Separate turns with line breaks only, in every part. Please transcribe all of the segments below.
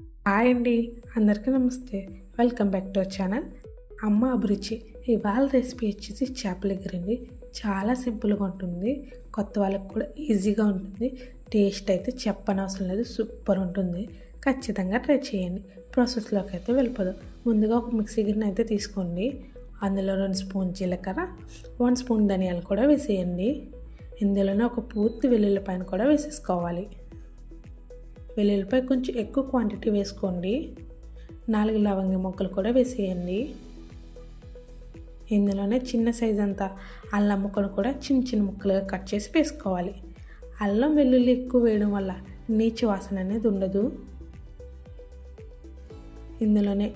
Hi అండి, అందరికీ నమస్తే. Welcome back to our channel అమ్మ అభిరుచి. ఇవాళ రెసిపీ వచ్చేసి చేపల ఎగురండి. చాలా సింపుల్గా ఉంటుంది, కొత్త వాళ్ళకి కూడా ఈజీగా ఉంటుంది. టేస్ట్ అయితే చెప్పనవసరం లేదు, సూపర్ ఉంటుంది. ఖచ్చితంగా ట్రై చేయండి. ప్రాసెస్లోకి అయితే వెళ్ళిపోదాం. ముందుగా ఒక మిక్సీ గిన్నె అయితే తీసుకోండి. అందులో 2 స్పూన్ జీలకర్ర, 1 స్పూన్ ధనియాలు కూడా వేసేయండి. ఇందులోనే ఒక పూర్తి వెల్లుల్లిపాయను కూడా వేసేసుకోవాలి. వెల్లుల్లిపాయ కొంచెం ఎక్కువ క్వాంటిటీ వేసుకోండి. 4 లవంగి ముక్కలు కూడా వేసేయండి. ఇందులోనే చిన్న సైజ్ అంతా అల్లం ముక్కలు కూడా చిన్న చిన్న ముక్కలుగా కట్ చేసి వేసుకోవాలి. అల్లం వెల్లుల్లి ఎక్కువ వేయడం వల్ల నీచు వాసన అనేది ఉండదు. ఇందులోనే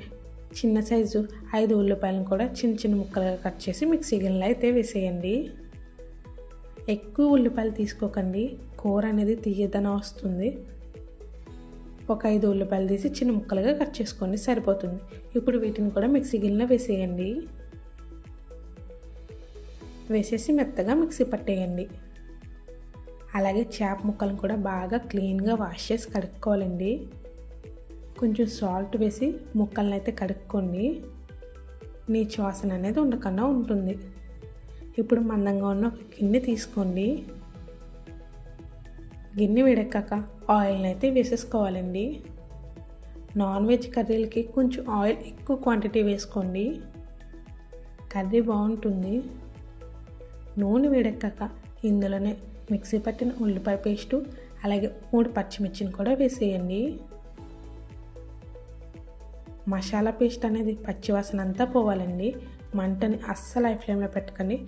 చిన్న సైజు 5 ఉల్లిపాయలను కూడా చిన్న చిన్న ముక్కలుగా కట్ చేసి మిక్సీ గిన్నెలో అయితే వేసేయండి. ఎక్కువ ఉల్లిపాయలు తీసుకోకండి, కూర అనేది తీయదనం వస్తుంది. ఒక 5 ఉల్లిపాయలు తీసి చిన్న ముక్కలుగా కట్ చేసుకోండి, సరిపోతుంది. ఇప్పుడు వీటిని కూడా మిక్సీ గిన్నెలో వేసేయండి. వేసేసి మెత్తగా మిక్సీ పట్టేయండి. అలాగే చేప ముక్కలను కూడా బాగా క్లీన్గా వాష్ చేసి కడుక్కోవాలండి. కొంచెం సాల్ట్ వేసి ముక్కలను అయితే కడుక్కోండి, నీచు వాసన అనేది ఉండకుండా ఉంటుంది. ఇప్పుడు మందంగా ఉన్న ఒక గిన్నె తీసుకోండి. గిన్నె వేడెక్కాక ఆయిల్ని అయితే వేసేసుకోవాలండి. నాన్ వెజ్ కర్రీలకి కొంచెం ఆయిల్ ఎక్కువ క్వాంటిటీ వేసుకోండి, కర్రీ బాగుంటుంది. నూనె వేడెక్కాక ఇందులోనే మిక్సీ పట్టిన ఉల్లిపాయ పేస్టు, అలాగే 3 పచ్చిమిర్చిని కూడా వేసేయండి. మసాలా పేస్ట్ అనేది పచ్చివాసన అంతా పోవాలండి. మంటని అస్సలు హై ఫ్లేమ్లో పెట్టకండి,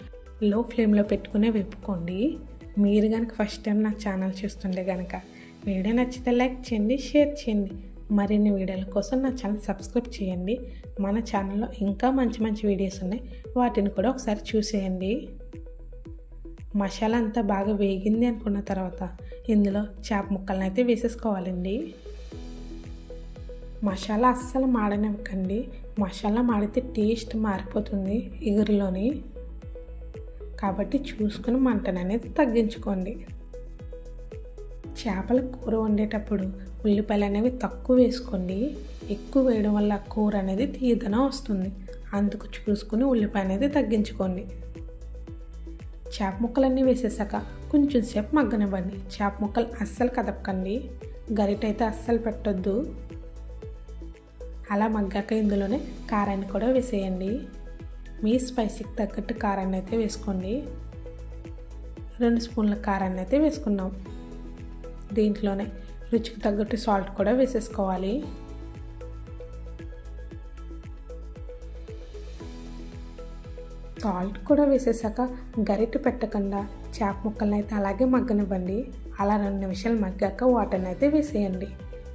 లో ఫ్లేమ్లో పెట్టుకునే వేపుకోండి. మీరు కనుక ఫస్ట్ టైం నా ఛానల్ చూస్తుంటే కనుక వీడియో నచ్చితే లైక్ చేయండి, షేర్ చేయండి. మరిన్ని వీడియోల కోసం నా ఛానల్ సబ్స్క్రైబ్ చేయండి. మన ఛానల్లో ఇంకా మంచి మంచి వీడియోస్ ఉన్నాయి, వాటిని కూడా ఒకసారి చూసేయండి. మసాలా అంతా బాగా వేగింది అనుకున్న తర్వాత ఇందులో చేప ముక్కలను అయితే వేసేసుకోవాలండి. మసాలా అస్సలు మాడనివ్వకండి, మసాలా మాడితే టేస్ట్ మారిపోతుంది ఎగురులోని. కాబట్టి చూసుకుని మంటను అనేది తగ్గించుకోండి. చేపల కూర వండేటప్పుడు ఉల్లిపాయలు అనేవి తక్కువ వేసుకోండి. ఎక్కువ వేయడం వల్ల కూర అనేది తీయదనం వస్తుంది. అందుకు చూసుకుని ఉల్లిపాయ అనేది తగ్గించుకోండి. చేప ముక్కలన్నీ వేసేసాక కొంచెం సేపు మగ్గనివ్వండి. చేప ముక్కలు అస్సలు కదపకండి, గరిట అయితే అస్సలు పెట్టొద్దు. అలా మగ్గాక ఇందులోనే కారాన్ని కూడా వేసేయండి. మీ స్పైసీకి తగ్గట్టు కారాన్ని అయితే వేసుకోండి. 2 స్పూన్ల కారాన్ని అయితే వేసుకున్నాం. దీంట్లోనే రుచికి తగ్గట్టు సాల్ట్ కూడా వేసేసుకోవాలి. సాల్ట్ కూడా వేసేసాక గరిటె పెట్టకుండా చేప ముక్కలను అయితే అలాగే మగ్గనివ్వండి. అలా 2 నిమిషాలు మగ్గాక వాటర్ని అయితే వేసేయండి.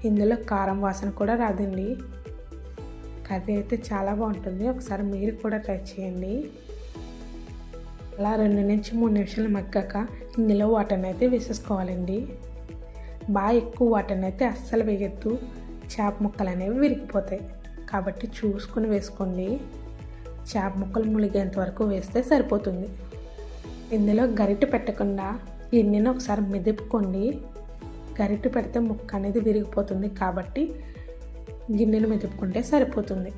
ఇందులో కారం వాసన కూడా రాదండి. కర్రీ అయితే చాలా బాగుంటుంది, ఒకసారి మీరు కూడా ట్రై చేయండి. అలా 2 నుంచి 3 నిమిషాలు మగ్గాక ఇందులో వాటర్ని అయితే వేసేసుకోవాలండి. బాగా ఎక్కువ వాటర్ని అయితే అస్సలు వేయద్దు, చేప ముక్కలు అనేవి విరిగిపోతాయి. కాబట్టి చూసుకుని వేసుకోండి. చేప ముక్కలు ములిగేంత వరకు వేస్తే సరిపోతుంది. ఇందులో గరిటె పెట్టకుండా గిన్నెను ఒకసారి మెదుపుకోండి. గరిటె పెడితే ముక్క అనేది విరిగిపోతుంది, కాబట్టి గిన్నెను మెదుపుకుంటే సరిపోతుంది.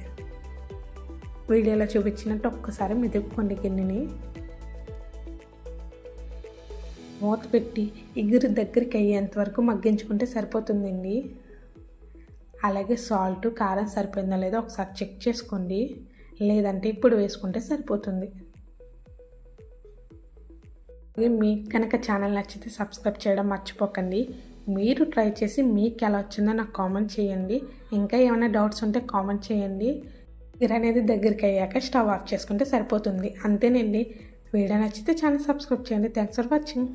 వీడియోలో చూపించినట్టు ఒక్కసారి మెదుపుకోండి గిన్నెని. మూత పెట్టి ఎగురు దగ్గరికి అయ్యేంత వరకు మగ్గించుకుంటే సరిపోతుందండి. అలాగే సాల్ట్ కారం సరిపోయిందో లేదో ఒకసారి చెక్ చేసుకోండి, లేదంటే ఇప్పుడు వేసుకుంటే సరిపోతుంది. మీకు కనుక ఛానల్ నచ్చితే సబ్స్క్రైబ్ చేయడం మర్చిపోకండి. మీరు ట్రై చేసి మీకు ఎలా వచ్చిందో నాకు కామెంట్ చేయండి. ఇంకా ఏమైనా డౌట్స్ ఉంటే కామెంట్ చేయండి. ఇది అనేది దగ్గరికి అయ్యాక స్టవ్ ఆఫ్ చేసుకుంటే సరిపోతుంది. అంతేనండి. వీడియో నచ్చితే ఛానల్ సబ్స్క్రైబ్ చేయండి. Thanks for watching.